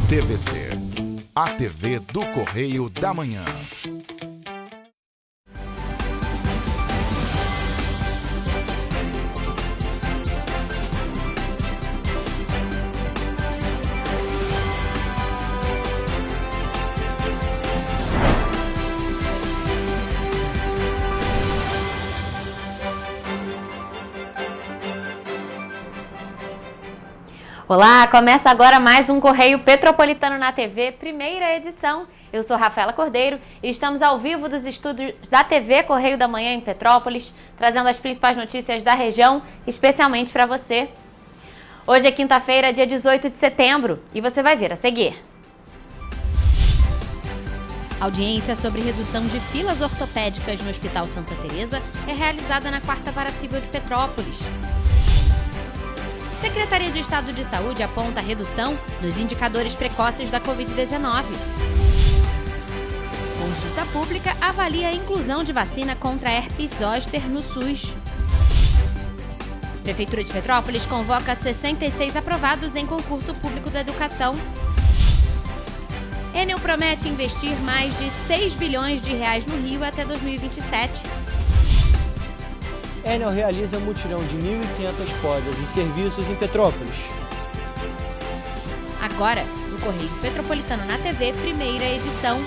TVC, a TV do Correio da Manhã. Olá, começa agora mais um Correio Petropolitano na TV, primeira edição. Eu sou Rafaela Cordeiro e estamos ao vivo dos estúdios da TV Correio da Manhã em Petrópolis, trazendo as principais notícias da região, especialmente para você. Hoje é quinta-feira, dia 18 de setembro, e você vai ver a seguir. Audiência sobre redução de filas ortopédicas no Hospital Santa Teresa é realizada na 4ª Vara Civil de Petrópolis. Secretaria de Estado de Saúde aponta redução nos indicadores precoces da Covid-19. Consulta pública avalia a inclusão de vacina contra herpes zoster no SUS. Prefeitura de Petrópolis convoca 66 aprovados em concurso público da educação. Enel promete investir mais de 6 bilhões de reais no Rio até 2027. Enel realiza mutirão de 1.500 podas e serviços em Petrópolis. Agora, no Correio Petropolitano na TV, primeira edição.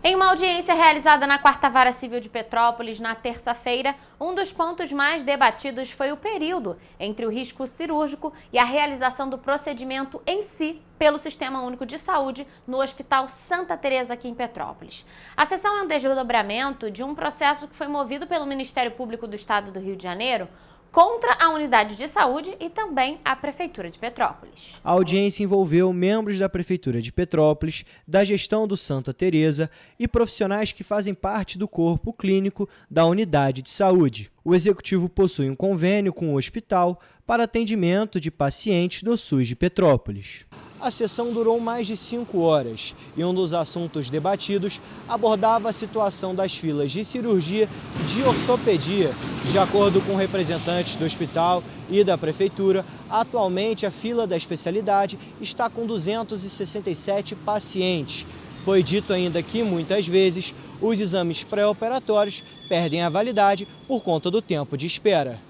Em uma audiência realizada na 4ª Vara Civil de Petrópolis na terça-feira, um dos pontos mais debatidos foi o período entre o risco cirúrgico e a realização do procedimento em si pelo Sistema Único de Saúde no Hospital Santa Teresa aqui em Petrópolis. A sessão é um desdobramento de um processo que foi movido pelo Ministério Público do Estado do Rio de Janeiro contra a unidade de saúde e também a Prefeitura de Petrópolis. A audiência envolveu membros da Prefeitura de Petrópolis, da gestão do Santa Teresa e profissionais que fazem parte do corpo clínico da unidade de saúde. O executivo possui um convênio com o hospital para atendimento de pacientes do SUS de Petrópolis. A sessão durou mais de 5 horas e um dos assuntos debatidos abordava a situação das filas de cirurgia de ortopedia. De acordo com representantes do hospital e da prefeitura, atualmente a fila da especialidade está com 267 pacientes. Foi dito ainda que, muitas vezes, os exames pré-operatórios perdem a validade por conta do tempo de espera.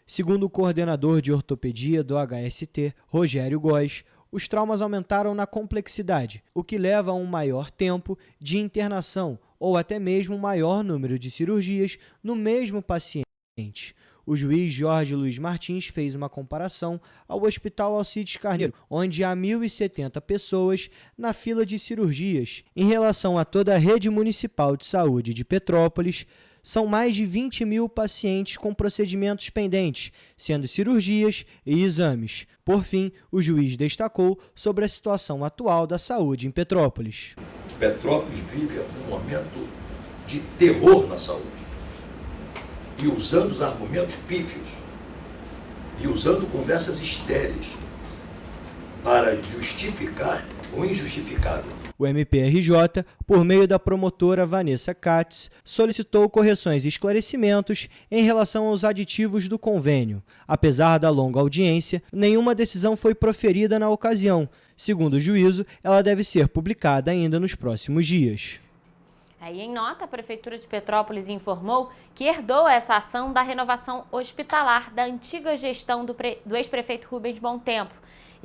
Segundo o coordenador de ortopedia do HST, Rogério Góes, os traumas aumentaram na complexidade, o que leva a um maior tempo de internação ou até mesmo um maior número de cirurgias no mesmo paciente. O juiz Jorge Luiz Martins fez uma comparação ao Hospital Alcides Carneiro, onde há 1.070 pessoas na fila de cirurgias. Em relação a toda a rede municipal de saúde de Petrópolis, são mais de 20 mil pacientes com procedimentos pendentes, sendo cirurgias e exames. Por fim, o juiz destacou sobre a situação atual da saúde em Petrópolis. Petrópolis vive um momento de terror na saúde. E usando os argumentos pífios, e usando conversas estéreis para justificar o injustificável. O MPRJ, por meio da promotora Vanessa Katz, solicitou correções e esclarecimentos em relação aos aditivos do convênio. Apesar da longa audiência, nenhuma decisão foi proferida na ocasião. Segundo o juízo, ela deve ser publicada ainda nos próximos dias. Aí, em nota, a Prefeitura de Petrópolis informou que herdou essa ação da renovação hospitalar da antiga gestão do ex-prefeito Rubens Bom Tempo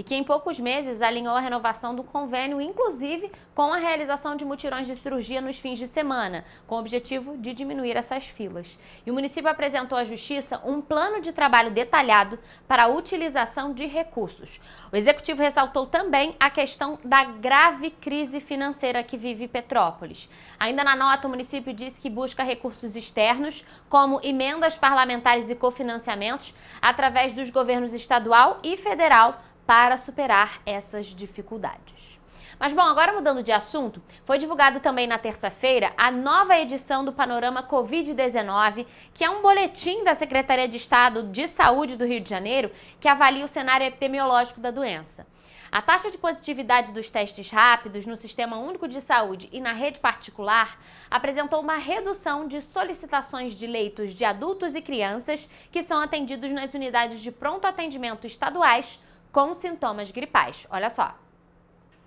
e que em poucos meses alinhou a renovação do convênio, inclusive com a realização de mutirões de cirurgia nos fins de semana, com o objetivo de diminuir essas filas. E o município apresentou à Justiça um plano de trabalho detalhado para a utilização de recursos. O Executivo ressaltou também a questão da grave crise financeira que vive Petrópolis. Ainda na nota, o município disse que busca recursos externos, como emendas parlamentares e cofinanciamentos, através dos governos estadual e federal, para superar essas dificuldades. Mas bom, agora mudando de assunto, foi divulgado também na terça-feira a nova edição do Panorama Covid-19, que é um boletim da Secretaria de Estado de Saúde do Rio de Janeiro que avalia o cenário epidemiológico da doença. A taxa de positividade dos testes rápidos no Sistema Único de Saúde e na rede particular apresentou uma redução de solicitações de leitos de adultos e crianças que são atendidos nas unidades de pronto atendimento estaduais com sintomas gripais. Olha só.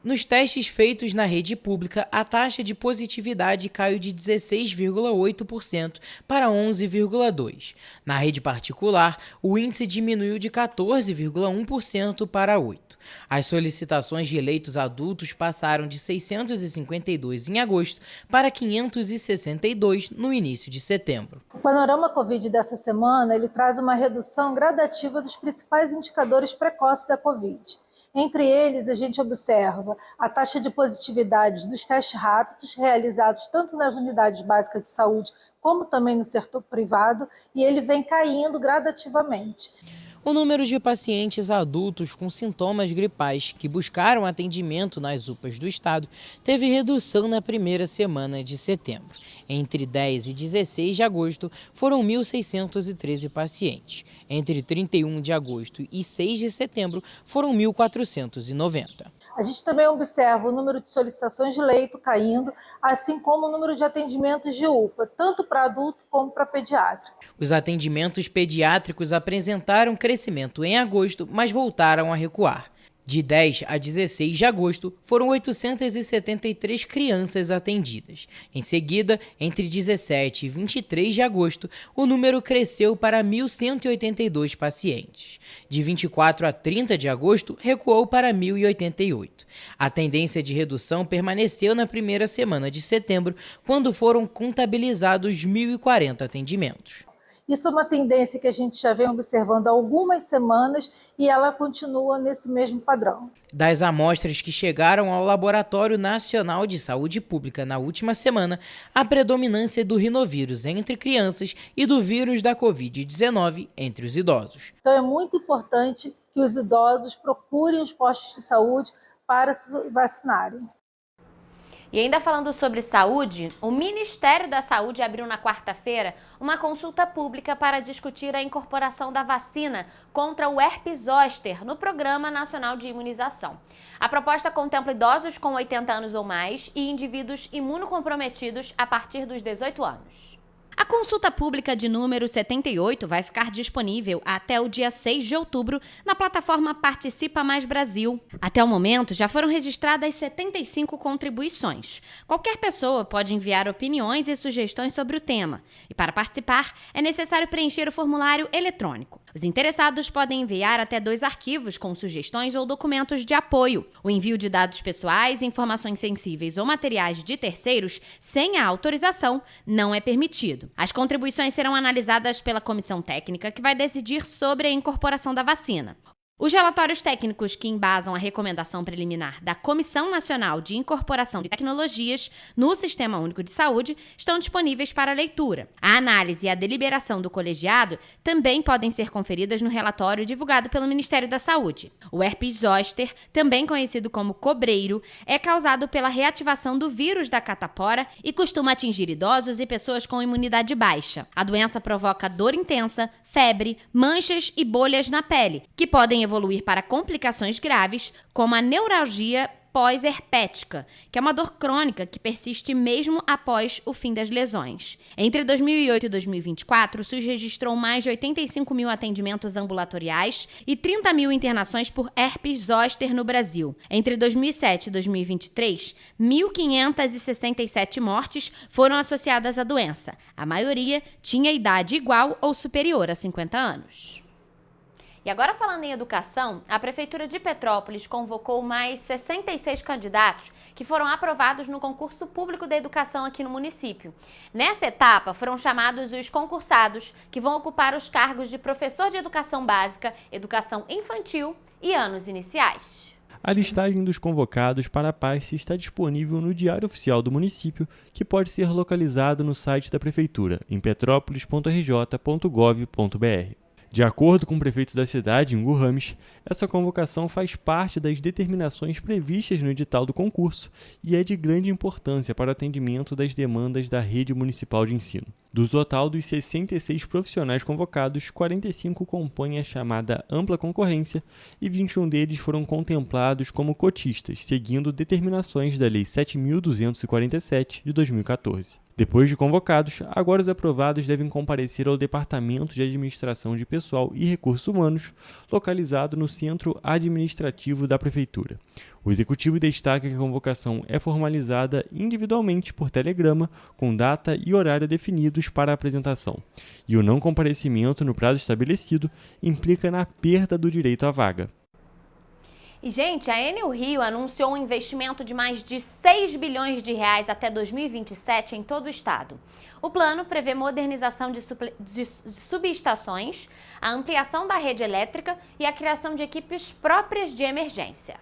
Nos testes feitos na rede pública, a taxa de positividade caiu de 16,8% para 11,2%. Na rede particular, o índice diminuiu de 14,1% para 8%. As solicitações de leitos adultos passaram de 652 em agosto para 562 no início de setembro. O panorama Covid dessa semana ele traz uma redução gradativa dos principais indicadores precoces da Covid. Entre eles, a gente observa a taxa de positividade dos testes rápidos realizados tanto nas unidades básicas de saúde como também no setor privado, e ele vem caindo gradativamente. O número de pacientes adultos com sintomas gripais que buscaram atendimento nas UPAs do estado teve redução na primeira semana de setembro. Entre 10 e 16 de agosto, foram 1.613 pacientes. Entre 31 de agosto e 6 de setembro, foram 1.490. A gente também observa o número de solicitações de leito caindo, assim como o número de atendimentos de UPA, tanto para adulto como para pediátrico. Os atendimentos pediátricos apresentaram crescimento em agosto, mas voltaram a recuar. De 10 a 16 de agosto, foram 873 crianças atendidas. Em seguida, entre 17 e 23 de agosto, o número cresceu para 1.182 pacientes. De 24 a 30 de agosto, recuou para 1.088. A tendência de redução permaneceu na primeira semana de setembro, quando foram contabilizados 1.040 atendimentos. Isso é uma tendência que a gente já vem observando há algumas semanas e ela continua nesse mesmo padrão. Das amostras que chegaram ao Laboratório Nacional de Saúde Pública na última semana, a predominância do rinovírus entre crianças e do vírus da Covid-19 entre os idosos. Então é muito importante que os idosos procurem os postos de saúde para se vacinarem. E ainda falando sobre saúde, o Ministério da Saúde abriu na quarta-feira uma consulta pública para discutir a incorporação da vacina contra o herpes zoster no Programa Nacional de Imunização. A proposta contempla idosos com 80 anos ou mais e indivíduos imunocomprometidos a partir dos 18 anos. A consulta pública de número 78 vai ficar disponível até o dia 6 de outubro na plataforma Participa Mais Brasil. Até o momento, já foram registradas 75 contribuições. Qualquer pessoa pode enviar opiniões e sugestões sobre o tema. E para participar, é necessário preencher o formulário eletrônico. Os interessados podem enviar até 2 arquivos com sugestões ou documentos de apoio. O envio de dados pessoais, informações sensíveis ou materiais de terceiros sem a autorização não é permitido. As contribuições serão analisadas pela comissão técnica que vai decidir sobre a incorporação da vacina. Os relatórios técnicos que embasam a recomendação preliminar da Comissão Nacional de Incorporação de Tecnologias no Sistema Único de Saúde estão disponíveis para leitura. A análise e a deliberação do colegiado também podem ser conferidas no relatório divulgado pelo Ministério da Saúde. O herpes zoster, também conhecido como cobreiro, é causado pela reativação do vírus da catapora e costuma atingir idosos e pessoas com imunidade baixa. A doença provoca dor intensa, febre, manchas e bolhas na pele, que podem evoluir para complicações graves, como a neuralgia pós-herpética, que é uma dor crônica que persiste mesmo após o fim das lesões. Entre 2008 e 2024, o SUS registrou mais de 85 mil atendimentos ambulatoriais e 30 mil internações por herpes zoster no Brasil. Entre 2007 e 2023, 1.567 mortes foram associadas à doença. A maioria tinha idade igual ou superior a 50 anos. E agora falando em educação, a Prefeitura de Petrópolis convocou mais 66 candidatos que foram aprovados no concurso público da educação aqui no município. Nessa etapa foram chamados os concursados que vão ocupar os cargos de professor de educação básica, educação infantil e anos iniciais. A listagem dos convocados para a PASSE está disponível no Diário Oficial do município, que pode ser localizado no site da Prefeitura, em petropolis.rj.gov.br. De acordo com o prefeito da cidade, Ingo Rames, essa convocação faz parte das determinações previstas no edital do concurso e é de grande importância para o atendimento das demandas da rede municipal de ensino. Do total dos 66 profissionais convocados, 45 compõem a chamada ampla concorrência e 21 deles foram contemplados como cotistas, seguindo determinações da Lei 7.247 de 2014. Depois de convocados, agora os aprovados devem comparecer ao Departamento de Administração de Pessoal e Recursos Humanos, localizado no Centro Administrativo da Prefeitura. O Executivo destaca que a convocação é formalizada individualmente por telegrama, com data e horário definidos para a apresentação, e o não comparecimento no prazo estabelecido implica na perda do direito à vaga. E, gente, a Enel Rio anunciou um investimento de mais de 6 bilhões de reais até 2027 em todo o estado. O plano prevê modernização de subestações, a ampliação da rede elétrica e a criação de equipes próprias de emergência.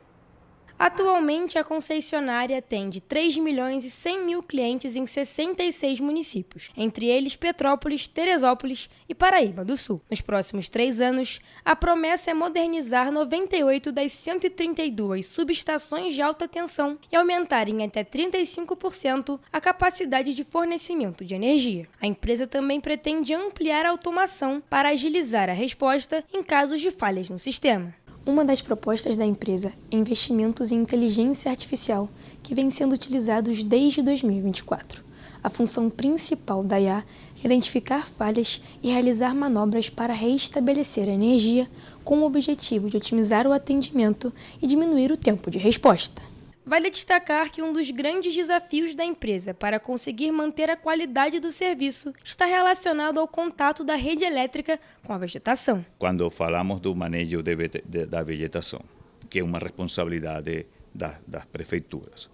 Atualmente, a concessionária atende 3 milhões e 100 mil clientes em 66 municípios, entre eles Petrópolis, Teresópolis e Paraíba do Sul. Nos próximos 3 anos, a promessa é modernizar 98 das 132 subestações de alta tensão e aumentar em até 35% a capacidade de fornecimento de energia. A empresa também pretende ampliar a automação para agilizar a resposta em casos de falhas no sistema. Uma das propostas da empresa é investimentos em inteligência artificial, que vem sendo utilizados desde 2024. A função principal da IA é identificar falhas e realizar manobras para reestabelecer a energia, com o objetivo de otimizar o atendimento e diminuir o tempo de resposta. Vale destacar que um dos grandes desafios da empresa para conseguir manter a qualidade do serviço está relacionado ao contato da rede elétrica com a vegetação. Quando falamos do manejo da vegetação, que é uma responsabilidade das prefeituras.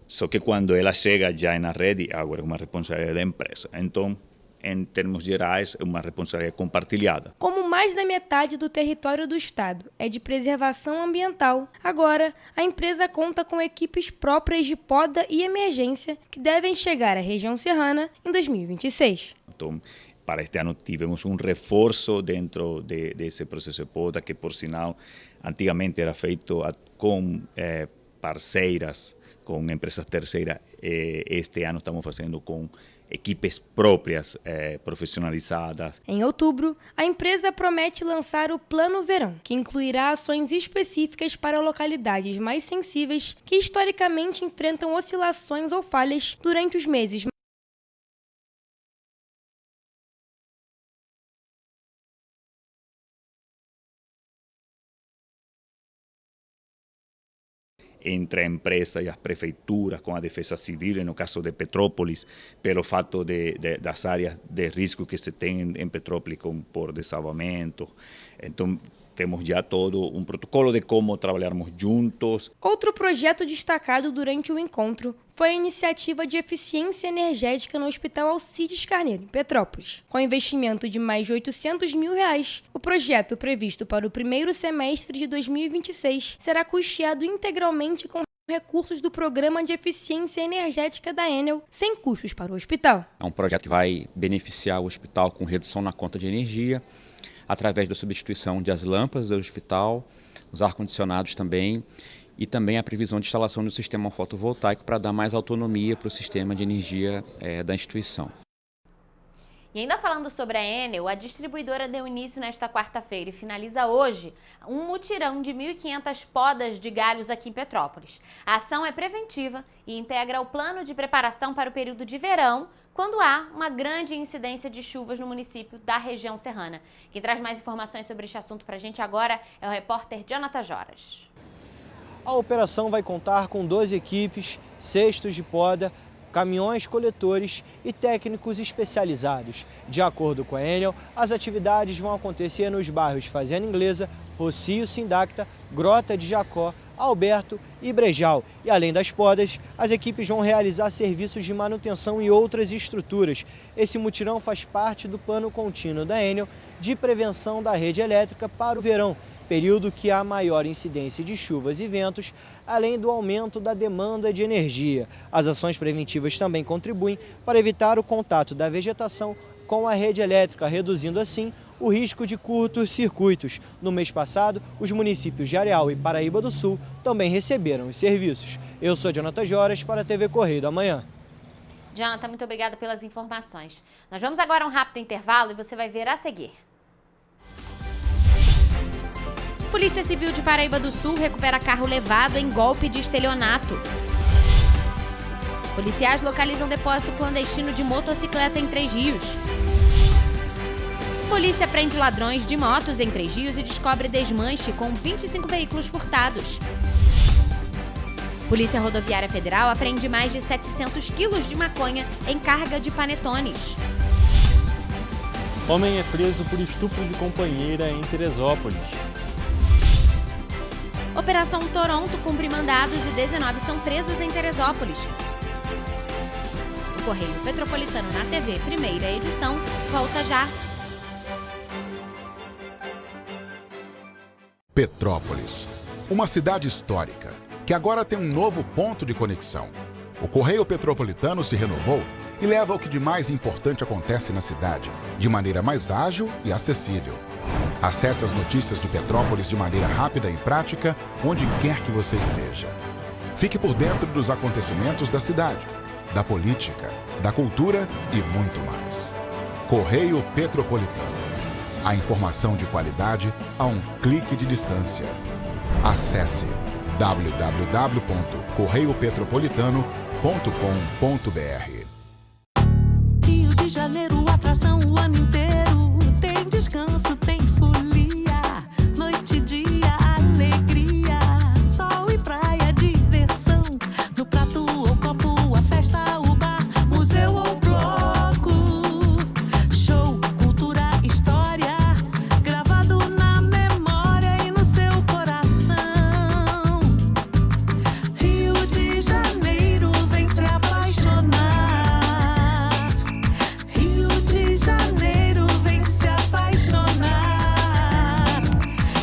Só que quando ela chega já na rede, agora é uma responsabilidade da empresa. Então, em termos gerais, é uma responsabilidade compartilhada. Como mais da metade do território do estado é de preservação ambiental, agora a empresa conta com equipes próprias de poda e emergência que devem chegar à região serrana em 2026. Então, para este ano tivemos um reforço dentro desse processo de poda, que por sinal, antigamente era feito com parceiras, com empresas terceiras. Este ano estamos fazendo com equipes próprias, profissionalizadas. Em outubro, a empresa promete lançar o Plano Verão, que incluirá ações específicas para localidades mais sensíveis que historicamente enfrentam oscilações ou falhas durante os meses entre a empresa e as prefeituras, com a defesa civil, no caso de Petrópolis, pelo fato das áreas de risco que se tem em Petrópolis por desabamento. Então, temos já todo um protocolo de como trabalharmos juntos. Outro projeto destacado durante o encontro foi a iniciativa de eficiência energética no Hospital Alcides Carneiro, em Petrópolis. Com investimento de mais de R$800 mil, o projeto previsto para o primeiro semestre de 2026 será custeado integralmente com recursos do Programa de Eficiência Energética da Enel, sem custos para o hospital. É um projeto que vai beneficiar o hospital com redução na conta de energia, através da substituição das lâmpadas do hospital, os ar-condicionados também, e também a previsão de instalação do sistema fotovoltaico para dar mais autonomia para o sistema de energia da instituição. E ainda falando sobre a Enel, a distribuidora deu início nesta quarta-feira e finaliza hoje um mutirão de 1.500 podas de galhos aqui em Petrópolis. A ação é preventiva e integra o plano de preparação para o período de verão, quando há uma grande incidência de chuvas no município da região serrana. Quem traz mais informações sobre este assunto para a gente agora é o repórter Jonathan Joras. A operação vai contar com 12 equipes, cestos de poda, caminhões coletores e técnicos especializados. De acordo com a Enel, as atividades vão acontecer nos bairros Fazenda Inglesa, Rocio Sindacta, Grota de Jacó, Alberto e Brejal. E além das podas, as equipes vão realizar serviços de manutenção e outras estruturas. Esse mutirão faz parte do plano contínuo da Enel de prevenção da rede elétrica para o verão, período que há maior incidência de chuvas e ventos, além do aumento da demanda de energia. As ações preventivas também contribuem para evitar o contato da vegetação com a rede elétrica, reduzindo assim o risco de curtos circuitos. No mês passado, os municípios de Areal e Paraíba do Sul também receberam os serviços. Eu sou Jonathan Joras para a TV Correio da Manhã. Jonathan, muito obrigada pelas informações. Nós vamos agora a um rápido intervalo e você vai ver a seguir. Polícia Civil de Paraíba do Sul recupera carro levado em golpe de estelionato. Policiais localizam depósito clandestino de motocicleta em Três Rios. Polícia prende ladrões de motos em Três Rios e descobre desmanche com 25 veículos furtados. Polícia Rodoviária Federal apreende mais de 700 quilos de maconha em carga de panetones. Homem é preso por estupro de companheira em Teresópolis. Operação Toronto cumpre mandados e 19 são presos em Teresópolis. O Correio Petropolitano na TV, primeira edição, volta já. Petrópolis, uma cidade histórica que agora tem um novo ponto de conexão. O Correio Petropolitano se renovou e leva o que de mais importante acontece na cidade, de maneira mais ágil e acessível. Acesse as notícias de Petrópolis de maneira rápida e prática, onde quer que você esteja. Fique por dentro dos acontecimentos da cidade, da política, da cultura e muito mais. Correio Petropolitano. A informação de qualidade a um clique de distância. Acesse www.correiopetropolitano.com.br. Rio de Janeiro, atração o ano inteiro. Tem descanso, tem folia. Noite e dia, alegria. Sol e praia, diversão. No prato ou copo, a festa, o bar, museu ou bloco. Show, cultura, história. Gravado na memória e no seu coração. Rio de Janeiro, vem se apaixonar. Rio de Janeiro, vem se apaixonar.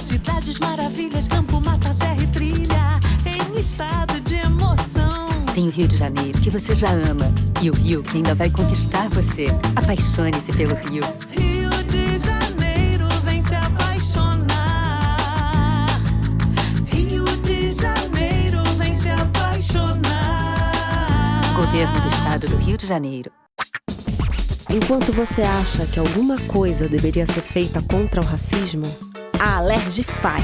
Cidades maravilhas, campo, mata, serra e trilha, em estado de emoção. Tem o Rio de Janeiro, que você já ama, e o Rio que ainda vai conquistar você. Apaixone-se pelo Rio. Rio de Janeiro, vem se apaixonar. Rio de Janeiro, vem se apaixonar. Governo do Estado do Rio de Janeiro. Enquanto você acha que alguma coisa deveria ser feita contra o racismo, a Alerj faz.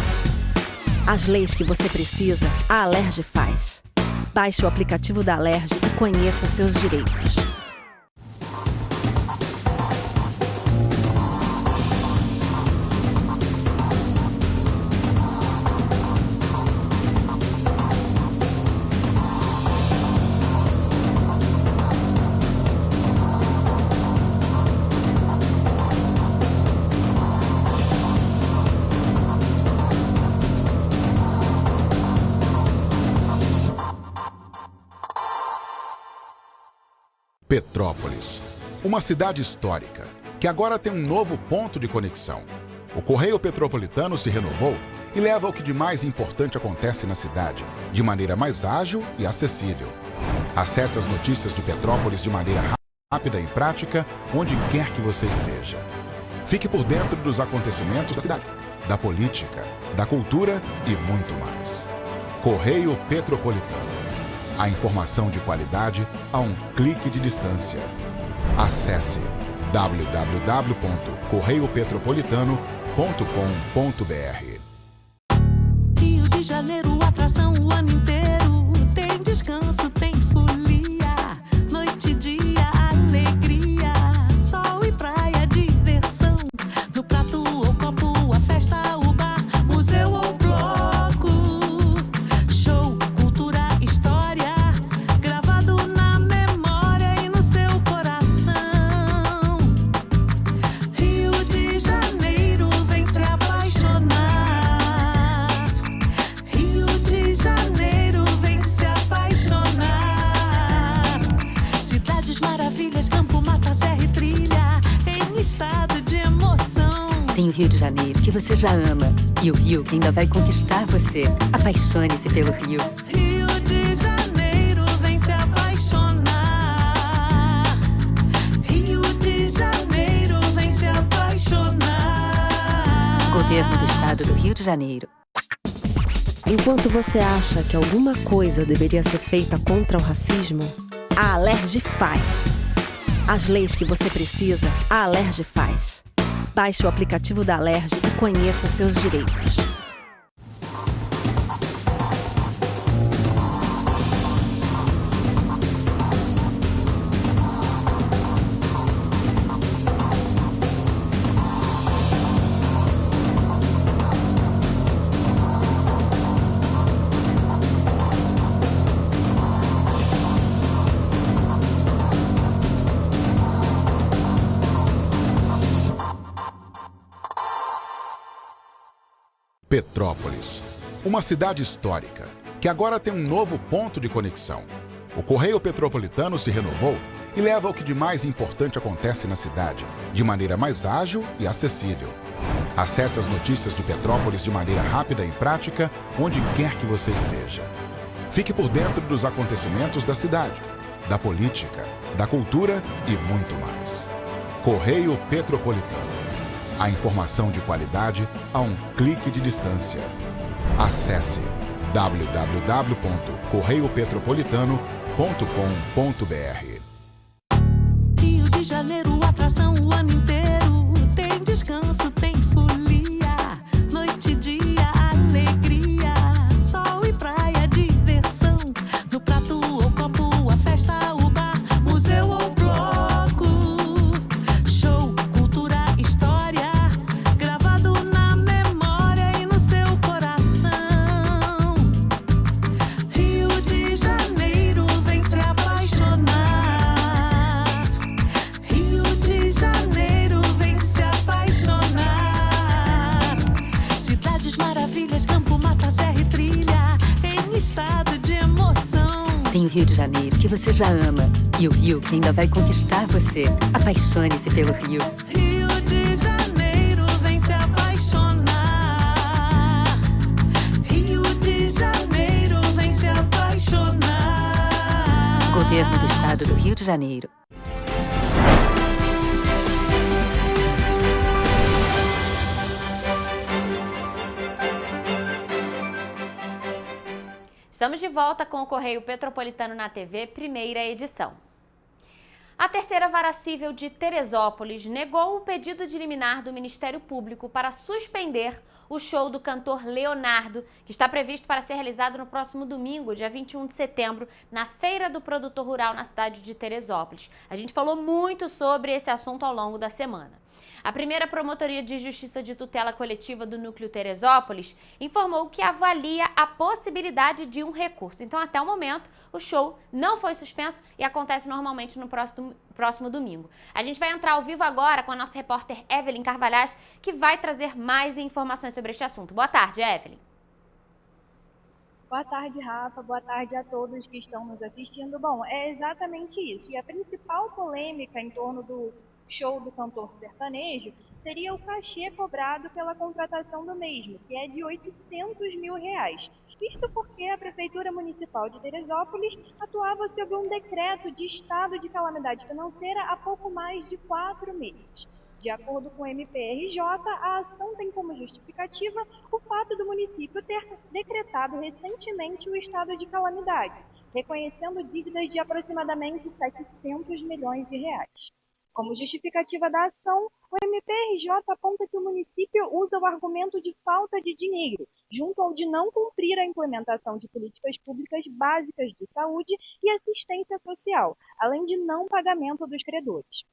As leis que você precisa, a Alerj faz. Baixe o aplicativo da Alerj e conheça seus direitos. Petrópolis, uma cidade histórica que agora tem um novo ponto de conexão. O Correio Petropolitano se renovou e leva o que de mais importante acontece na cidade, de maneira mais ágil e acessível. Acesse as notícias de Petrópolis de maneira rápida e prática, onde quer que você esteja. Fique por dentro dos acontecimentos da cidade, da política, da cultura e muito mais. Correio Petropolitano. A informação de qualidade a um clique de distância. Acesse www.correiopetropolitano.com.br. Rio de Janeiro, atração o ano inteiro. Tem descanso, tem folia. Noite e dia, alegria. Sol e praia, diversão. No prato ou copo, a festa, o bar, museu ou bloco. Show, cultura, história. Gravado na memória e no seu coração. Rio de Janeiro, vem se apaixonar. Rio de Janeiro, vem se apaixonar. Cidades maravilhas, campo, mata, serra e trilha, em estado de emoção. Tem o Rio de Janeiro, que você já ama, e o Rio que ainda vai conquistar você. Apaixone-se pelo Rio. Rio de Janeiro, vem se apaixonar. Rio de Janeiro, vem se apaixonar. Governo do Estado do Rio de Janeiro. Enquanto você acha que alguma coisa deveria ser feita contra o racismo, a Alerj faz. As leis que você precisa, a Alerj faz. Baixe o aplicativo da Alerj e conheça seus direitos. Petrópolis, uma cidade histórica que agora tem um novo ponto de conexão. O Correio Petropolitano se renovou e leva o que de mais importante acontece na cidade, de maneira mais ágil e acessível. Acesse as notícias de Petrópolis de maneira rápida e prática, onde quer que você esteja. Fique por dentro dos acontecimentos da cidade, da política, da cultura e muito mais. Correio Petropolitano. A informação de qualidade a um clique de distância. Acesse www.correiopetropolitano.com.br. Rio de Janeiro, atração o ano inteiro. Tem descanso, tem folia. Noite e dia, alegria. Sol e praia, diversão. No prato ou copo, a festa, o bar, museu ou bloco. Show, cultura, história. Gravado na memória e no seu coração. Rio de Janeiro, vem se apaixonar. Rio de Janeiro, vem se apaixonar. Cidades maravilhas, campo, mata, serra e trilha, em estado de emoção. Tem o Rio de Janeiro, que você já ama. E o Rio, que ainda vai conquistar você. Apaixone-se pelo Rio. Rio de Janeiro, vem se apaixonar. Rio de Janeiro, vem se apaixonar. Governo do Estado do Rio de Janeiro. Estamos de volta com o Correio Petropolitano na TV, primeira edição. A terceira vara civil de Teresópolis negou o pedido de liminar do Ministério Público para suspender o show do cantor Leonardo, que está previsto para ser realizado no próximo domingo, dia 21 de setembro, na Feira do Produtor Rural na cidade de Teresópolis. A gente falou muito sobre esse assunto ao longo da semana. A primeira Promotoria de Justiça de Tutela Coletiva do Núcleo Teresópolis informou que avalia a possibilidade de um recurso. Então, até o momento, o show não foi suspenso e acontece normalmente no próximo domingo. A gente vai entrar ao vivo agora com a nossa repórter Evelyn Carvalhais, que vai trazer mais informações sobre este assunto. Boa tarde, Evelyn. Boa tarde, Rafa. Boa tarde a todos que estão nos assistindo. Bom, é exatamente isso. E a principal polêmica em torno do show do cantor sertanejo seria o cachê cobrado pela contratação do mesmo, que é de R$800 mil. Isto porque a Prefeitura Municipal de Teresópolis atuava sob um decreto de estado de calamidade financeira há pouco mais de 4 meses. De acordo com o MPRJ, a ação tem como justificativa o fato do município ter decretado recentemente o estado de calamidade, reconhecendo dívidas de aproximadamente R$700 milhões. Como justificativa da ação, o MPRJ aponta que o município usa o argumento de falta de dinheiro, junto ao de não cumprir a implementação de políticas públicas básicas de saúde e assistência social, além de não pagamento dos credores.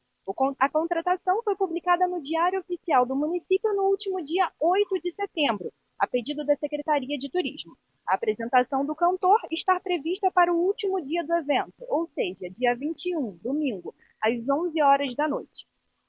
A contratação foi publicada no Diário Oficial do município no último dia 8 de setembro, a pedido da Secretaria de Turismo. A apresentação do cantor está prevista para o último dia do evento, ou seja, dia 21, domingo, às 11 horas da noite.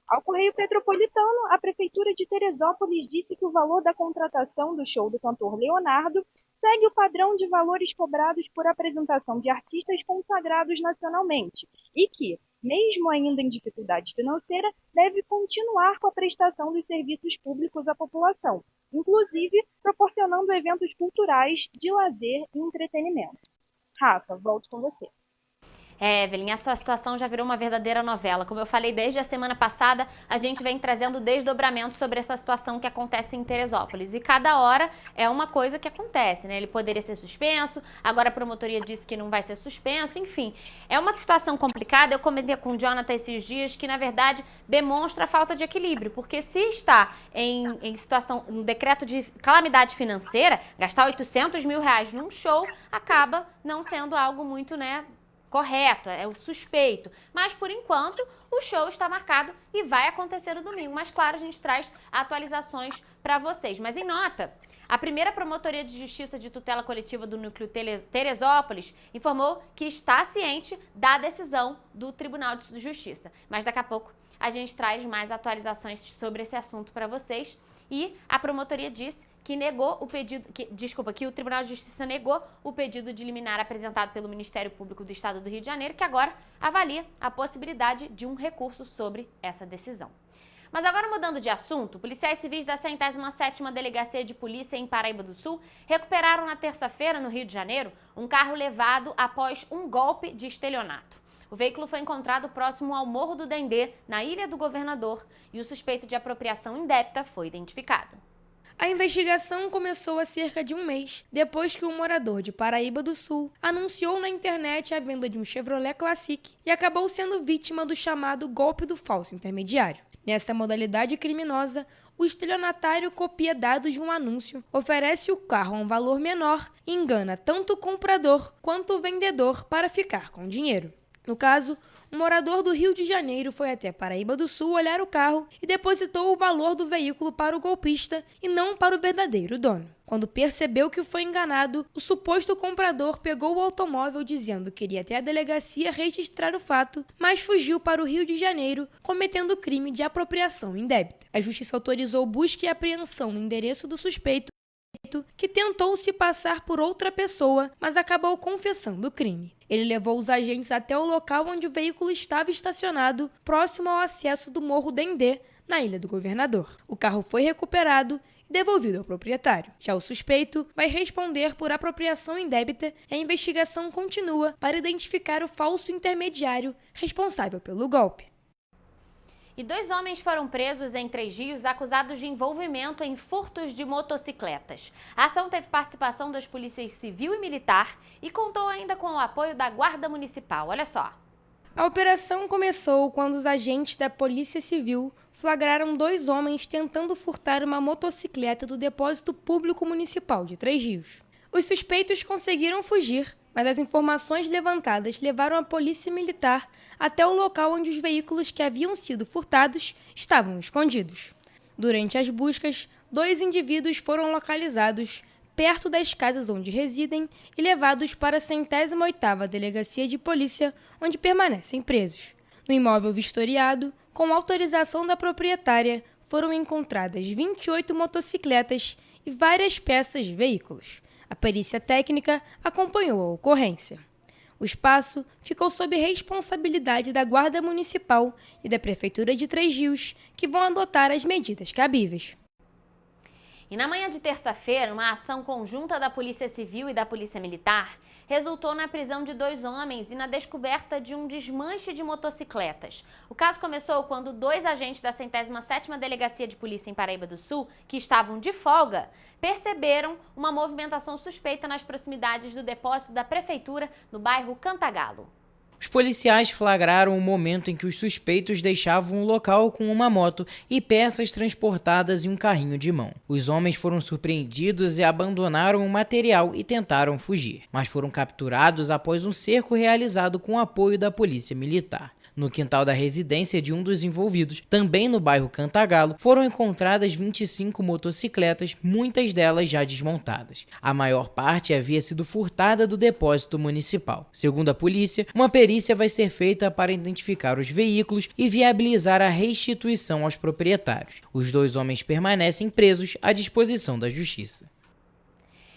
Ao Correio Petropolitano, a Prefeitura de Teresópolis disse que o valor da contratação do show do cantor Leonardo segue o padrão de valores cobrados por apresentação de artistas consagrados nacionalmente e que, mesmo ainda em dificuldade financeira, deve continuar com a prestação dos serviços públicos à população, inclusive proporcionando eventos culturais de lazer e entretenimento. Rafa, volto com você. Evelyn, essa situação já virou uma verdadeira novela. Como eu falei desde a semana passada, a gente vem trazendo desdobramentos sobre essa situação que acontece em Teresópolis. E cada hora é uma coisa que acontece, né? Ele poderia ser suspenso, agora a promotoria disse que não vai ser suspenso, enfim. É uma situação complicada. Eu comentei com o Jonathan esses dias que, na verdade, demonstra a falta de equilíbrio. Porque se está em situação, um decreto de calamidade financeira, gastar R$800 mil num show acaba não sendo algo muito, né, correto, é o suspeito. Mas, por enquanto, o show está marcado e vai acontecer no domingo. Mas, claro, a gente traz atualizações para vocês. Mas, em nota, a primeira Promotoria de Justiça de Tutela Coletiva do Núcleo Teresópolis informou que está ciente da decisão do Tribunal de Justiça. Mas, daqui a pouco, a gente traz mais atualizações sobre esse assunto para vocês. E a promotoria disse que negou o pedido, que o Tribunal de Justiça negou o pedido de liminar apresentado pelo Ministério Público do Estado do Rio de Janeiro, que agora avalia a possibilidade de um recurso sobre essa decisão. Mas agora, mudando de assunto, policiais civis da 107ª Delegacia de Polícia em Paraíba do Sul recuperaram na terça-feira, no Rio de Janeiro, um carro levado após um golpe de estelionato. O veículo foi encontrado próximo ao Morro do Dendê, na Ilha do Governador, e o suspeito de apropriação indébita foi identificado. A investigação começou há cerca de um mês, depois que um morador de Paraíba do Sul anunciou na internet a venda de um Chevrolet Classic e acabou sendo vítima do chamado golpe do falso intermediário. Nessa modalidade criminosa, o estelionatário copia dados de um anúncio, oferece o carro a um valor menor e engana tanto o comprador quanto o vendedor para ficar com o dinheiro. No caso, um morador do Rio de Janeiro foi até Paraíba do Sul olhar o carro e depositou o valor do veículo para o golpista e não para o verdadeiro dono. Quando percebeu que foi enganado, o suposto comprador pegou o automóvel dizendo que iria até a delegacia registrar o fato, mas fugiu para o Rio de Janeiro, cometendo o crime de apropriação indébita. A justiça autorizou busca e apreensão no endereço do suspeito, que tentou se passar por outra pessoa, mas acabou confessando o crime. Ele levou os agentes até o local onde o veículo estava estacionado, próximo ao acesso do Morro Dendê, na Ilha do Governador. O carro foi recuperado e devolvido ao proprietário. Já o suspeito vai responder por apropriação indébita e a investigação continua para identificar o falso intermediário responsável pelo golpe. E 2 homens foram presos em Três Rios acusados de envolvimento em furtos de motocicletas. A ação teve participação das polícias civil e militar e contou ainda com o apoio da Guarda Municipal. Olha só. A operação começou quando os agentes da Polícia Civil flagraram 2 homens tentando furtar uma motocicleta do Depósito Público Municipal de Três Rios. Os suspeitos conseguiram fugir, mas as informações levantadas levaram a polícia militar até o local onde os veículos que haviam sido furtados estavam escondidos. Durante as buscas, 2 indivíduos foram localizados perto das casas onde residem e levados para a 108ª Delegacia de Polícia, onde permanecem presos. No imóvel vistoriado, com autorização da proprietária, foram encontradas 28 motocicletas e várias peças de veículos. A perícia técnica acompanhou a ocorrência. O espaço ficou sob responsabilidade da Guarda Municipal e da Prefeitura de Três Rios, que vão adotar as medidas cabíveis. E na manhã de terça-feira, uma ação conjunta da Polícia Civil e da Polícia Militar resultou na prisão de 2 homens e na descoberta de um desmanche de motocicletas. O caso começou quando 2 agentes da 107ª Delegacia de Polícia em Paraíba do Sul, que estavam de folga, perceberam uma movimentação suspeita nas proximidades do depósito da Prefeitura, no bairro Cantagalo. Os policiais flagraram o momento em que os suspeitos deixavam o local com uma moto e peças transportadas em um carrinho de mão. Os homens foram surpreendidos e abandonaram o material e tentaram fugir, mas foram capturados após um cerco realizado com o apoio da polícia militar. No quintal da residência de um dos envolvidos, também no bairro Cantagalo, foram encontradas 25 motocicletas, muitas delas já desmontadas. A maior parte havia sido furtada do depósito municipal. Segundo a polícia, uma perícia vai ser feita para identificar os veículos e viabilizar a restituição aos proprietários. Os 2 homens permanecem presos à disposição da justiça.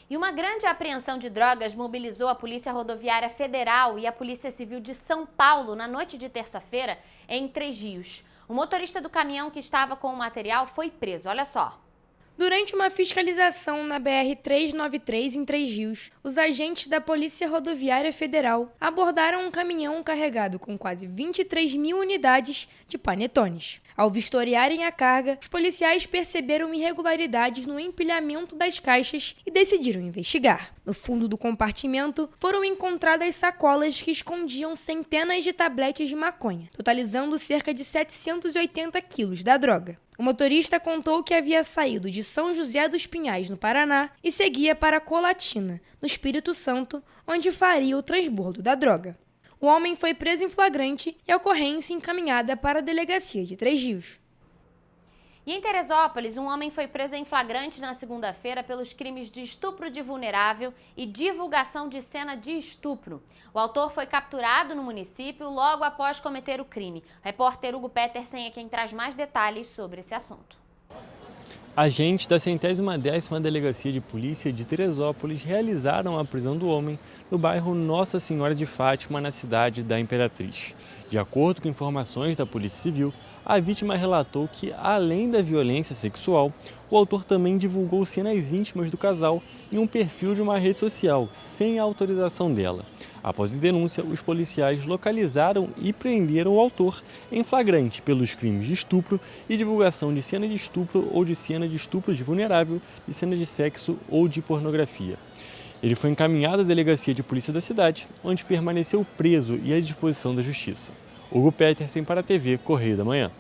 E uma grande apreensão de drogas mobilizou a Polícia Rodoviária Federal e a Polícia Civil de São Paulo na noite de terça-feira em Três Rios. O motorista do caminhão que estava com o material foi preso, olha só. Durante uma fiscalização na BR-393 em Três Rios, os agentes da Polícia Rodoviária Federal abordaram um caminhão carregado com quase 23 mil unidades de panetones. Ao vistoriarem a carga, os policiais perceberam irregularidades no empilhamento das caixas e decidiram investigar. No fundo do compartimento, foram encontradas sacolas que escondiam centenas de tabletes de maconha, totalizando cerca de 780 quilos da droga. O motorista contou que havia saído de São José dos Pinhais, no Paraná, e seguia para Colatina, no Espírito Santo, onde faria o transbordo da droga. O homem foi preso em flagrante e a ocorrência encaminhada para a delegacia de Três Rios. E em Teresópolis, um homem foi preso em flagrante na segunda-feira pelos crimes de estupro de vulnerável e divulgação de cena de estupro. O autor foi capturado no município logo após cometer o crime. O repórter Hugo Petersen é quem traz mais detalhes sobre esse assunto. Agentes da 110ª Delegacia de Polícia de Teresópolis realizaram a prisão do homem no bairro Nossa Senhora de Fátima, na cidade da Imperatriz. De acordo com informações da Polícia Civil, a vítima relatou que, além da violência sexual, o autor também divulgou cenas íntimas do casal em um perfil de uma rede social, sem a autorização dela. Após a denúncia, os policiais localizaram e prenderam o autor em flagrante pelos crimes de estupro e divulgação de cena de estupro ou de cena de estupro de vulnerável, de cena de sexo ou de pornografia. Ele foi encaminhado à delegacia de polícia da cidade, onde permaneceu preso e à disposição da justiça. Hugo Petersen para a TV Correio da Manhã.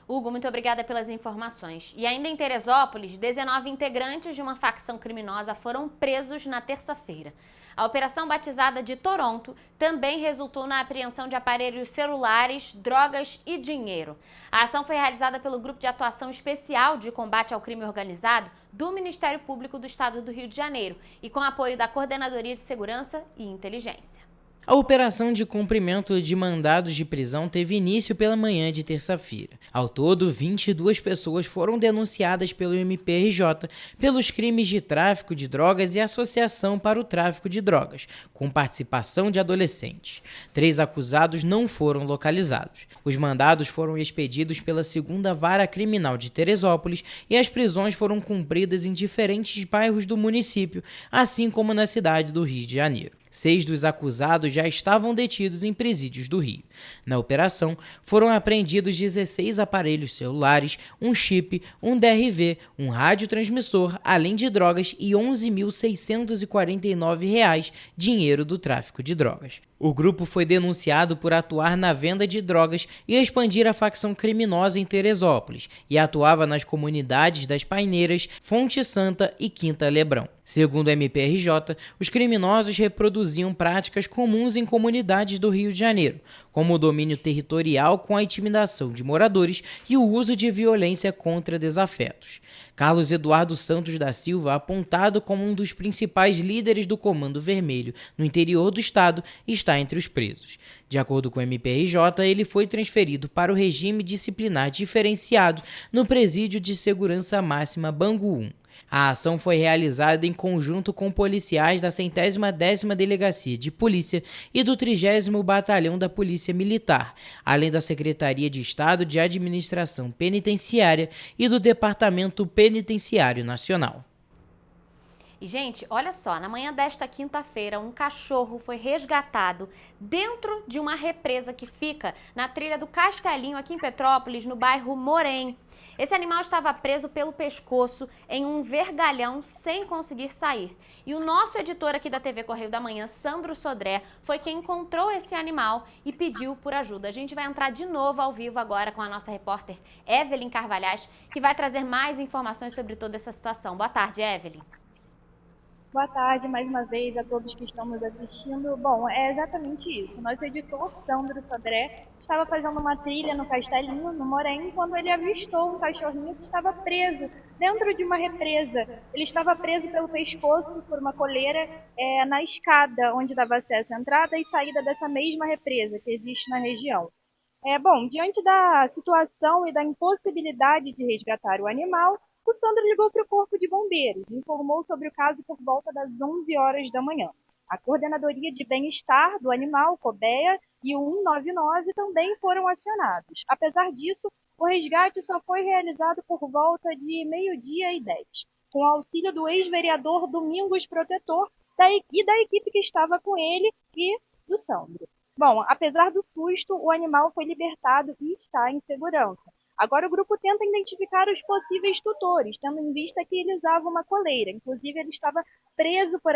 Hugo, muito obrigada pelas informações. E ainda em Teresópolis, 19 integrantes de uma facção criminosa foram presos na terça-feira. A operação batizada de Toronto também resultou na apreensão de aparelhos celulares, drogas e dinheiro. A ação foi realizada pelo Grupo de Atuação Especial de Combate ao Crime Organizado do Ministério Público do Estado do Rio de Janeiro e com apoio da Coordenadoria de Segurança e Inteligência. A operação de cumprimento de mandados de prisão teve início pela manhã de terça-feira. Ao todo, 22 pessoas foram denunciadas pelo MPRJ pelos crimes de tráfico de drogas e associação para o tráfico de drogas, com participação de adolescentes. 3 acusados não foram localizados. Os mandados foram expedidos pela 2ª Vara Criminal de Teresópolis e as prisões foram cumpridas em diferentes bairros do município, assim como na cidade do Rio de Janeiro. 6 dos acusados já estavam detidos em presídios do Rio. Na operação, foram apreendidos 16 aparelhos celulares, um chip, um DRV, um radiotransmissor, além de drogas e R$ 11.649, dinheiro do tráfico de drogas. O grupo foi denunciado por atuar na venda de drogas e expandir a facção criminosa em Teresópolis e atuava nas comunidades das Paineiras, Fonte Santa e Quinta Lebrão. Segundo o MPRJ, os criminosos reproduziam práticas comuns em comunidades do Rio de Janeiro, como o domínio territorial com a intimidação de moradores e o uso de violência contra desafetos. Carlos Eduardo Santos da Silva, apontado como um dos principais líderes do Comando Vermelho no interior do estado, está entre os presos. De acordo com o MPRJ, ele foi transferido para o regime disciplinar diferenciado no Presídio de Segurança Máxima Bangu 1. A ação foi realizada em conjunto com policiais da 110ª Delegacia de Polícia e do 30º Batalhão da Polícia Militar, além da Secretaria de Estado de Administração Penitenciária e do Departamento Penitenciário Nacional. E, gente, olha só, na manhã desta quinta-feira, um cachorro foi resgatado dentro de uma represa que fica na trilha do Cascalinho, aqui em Petrópolis, no bairro Morém. Esse animal estava preso pelo pescoço em um vergalhão sem conseguir sair. E o nosso editor aqui da TV Correio da Manhã, Sandro Sodré, foi quem encontrou esse animal e pediu por ajuda. A gente vai entrar de novo ao vivo agora com a nossa repórter Evelyn Carvalhais, que vai trazer mais informações sobre toda essa situação. Boa tarde, Evelyn. Boa tarde mais uma vez a todos que estão nos assistindo. Bom, é exatamente isso. Nosso editor, Sandro Sodré, estava fazendo uma trilha no Castelinho, no Morém, quando ele avistou um cachorrinho que estava preso dentro de uma represa. Ele estava preso pelo pescoço por uma coleira na escada, onde dava acesso à entrada e saída dessa mesma represa que existe na região. Bom, diante da situação e da impossibilidade de resgatar o animal, o Sandro ligou para o Corpo de Bombeiros e informou sobre o caso por volta das 11 horas da manhã. A Coordenadoria de Bem-Estar do Animal, COBEA, e o 199 também foram acionados. Apesar disso, o resgate só foi realizado por volta de 12h10, com o auxílio do ex-vereador Domingos Protetor e da equipe que estava com ele e do Sandro. Bom, apesar do susto, o animal foi libertado e está em segurança. Agora o grupo tenta identificar os possíveis tutores, tendo em vista que ele usava uma coleira. Inclusive, ele estava preso por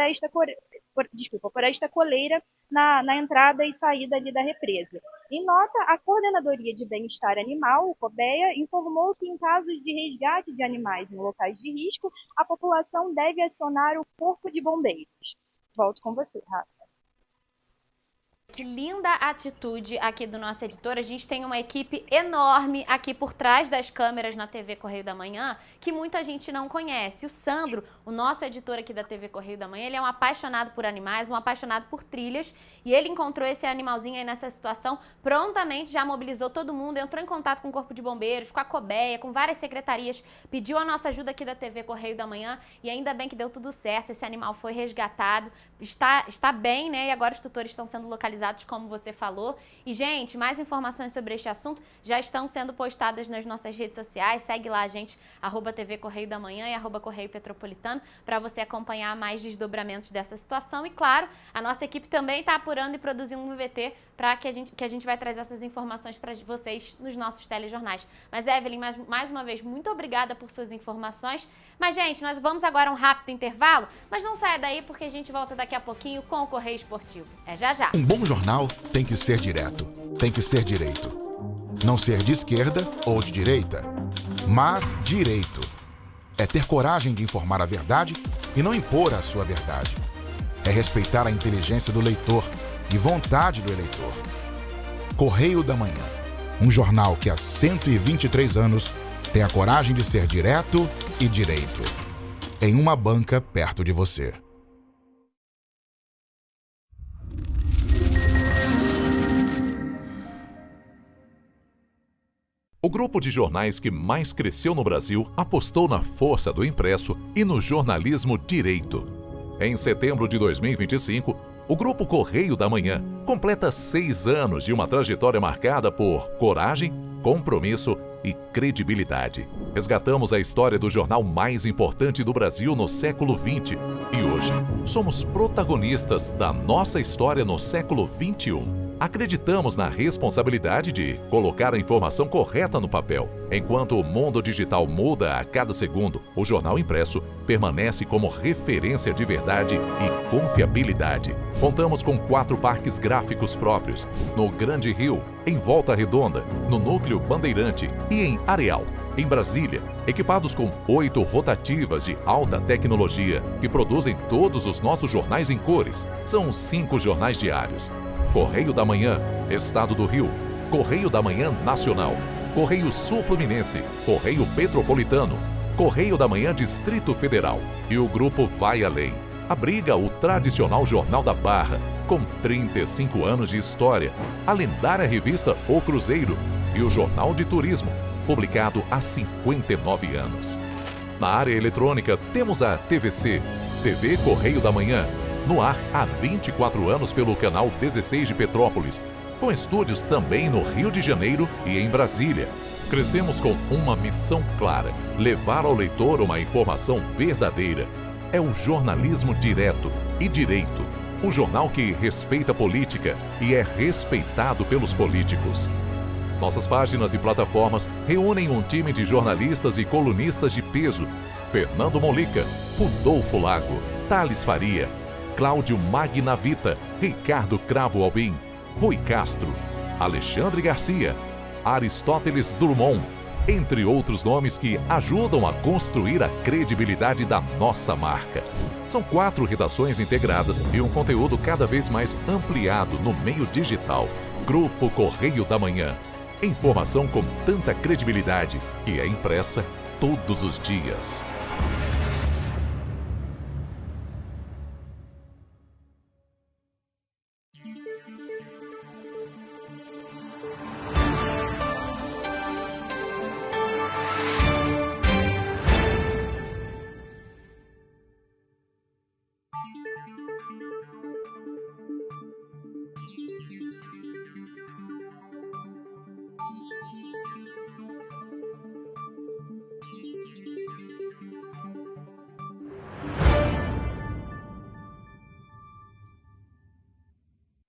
esta coleira na entrada e saída ali da represa. Em nota, a Coordenadoria de Bem-Estar Animal, o COBEA, informou que em casos de resgate de animais em locais de risco, a população deve acionar o Corpo de Bombeiros. Volto com você, Rafa. Que linda atitude aqui do nosso editor. A gente tem uma equipe enorme aqui por trás das câmeras na TV Correio da Manhã, que muita gente não conhece. O Sandro, o nosso editor aqui da TV Correio da Manhã, ele é um apaixonado por animais, um apaixonado por trilhas, e ele encontrou esse animalzinho aí nessa situação, prontamente já mobilizou todo mundo, entrou em contato com o Corpo de Bombeiros, com a Cobeia, com várias secretarias, pediu a nossa ajuda aqui da TV Correio da Manhã, e ainda bem que deu tudo certo, esse animal foi resgatado, está bem, né, e agora os tutores estão sendo localizados, como você falou. E, gente, mais informações sobre este assunto já estão sendo postadas nas nossas redes sociais. Segue lá, gente, @TV Correio da Manhã e @Correio Petropolitano, para você acompanhar mais desdobramentos dessa situação. E, claro, a nossa equipe também está apurando e produzindo um VT para que a gente vai trazer essas informações para vocês nos nossos telejornais. Mas, Evelyn, mais uma vez, muito obrigada por suas informações. Mas, gente, nós vamos agora a um rápido intervalo, mas não saia daí porque a gente volta daqui a pouquinho com o Correio Esportivo. É já já. Um bom jornal tem que ser direto, tem que ser direito. Não ser de esquerda ou de direita, mas direito. É ter coragem de informar a verdade e não impor a sua verdade. É respeitar a inteligência do leitor e vontade do eleitor. Correio da Manhã, um jornal que há 123 anos tem a coragem de ser direto e direito. Em uma banca perto de você. O grupo de jornais que mais cresceu no Brasil apostou na força do impresso e no jornalismo direito. Em setembro de 2025, o Grupo Correio da Manhã completa 6 anos de uma trajetória marcada por coragem, compromisso e credibilidade. Resgatamos a história do jornal mais importante do Brasil no século XX e hoje somos protagonistas da nossa história no século XXI. Acreditamos na responsabilidade de colocar a informação correta no papel. Enquanto o mundo digital muda a cada segundo, o jornal impresso permanece como referência de verdade e confiabilidade. Contamos com 4 parques gráficos próprios, no Grande Rio, em Volta Redonda, no Núcleo Bandeirante e em Areal, em Brasília, equipados com 8 rotativas de alta tecnologia que produzem todos os nossos jornais em cores. São 5 jornais diários. Correio da Manhã, Estado do Rio, Correio da Manhã Nacional, Correio Sul Fluminense, Correio Petropolitano, Correio da Manhã Distrito Federal e o Grupo Vai Além. Abriga o tradicional Jornal da Barra, com 35 anos de história, a lendária revista O Cruzeiro e o Jornal de Turismo, publicado há 59 anos. Na área eletrônica temos a TVC, TV Correio da Manhã, no ar há 24 anos pelo canal 16 de Petrópolis, com estúdios também no Rio de Janeiro e em Brasília. Crescemos com uma missão clara: levar ao leitor uma informação verdadeira. É um jornalismo direto e direito. Um jornal que respeita a política e é respeitado pelos políticos. Nossas páginas e plataformas reúnem um time de jornalistas e colunistas de peso: Fernando Molica, Rodolfo Lago, Thales Faria, Cláudio Magnavita, Ricardo Cravo Albim, Rui Castro, Alexandre Garcia, Aristóteles Drummond, entre outros nomes que ajudam a construir a credibilidade da nossa marca. São 4 redações integradas e um conteúdo cada vez mais ampliado no meio digital. Grupo Correio da Manhã. Informação com tanta credibilidade que é impressa todos os dias.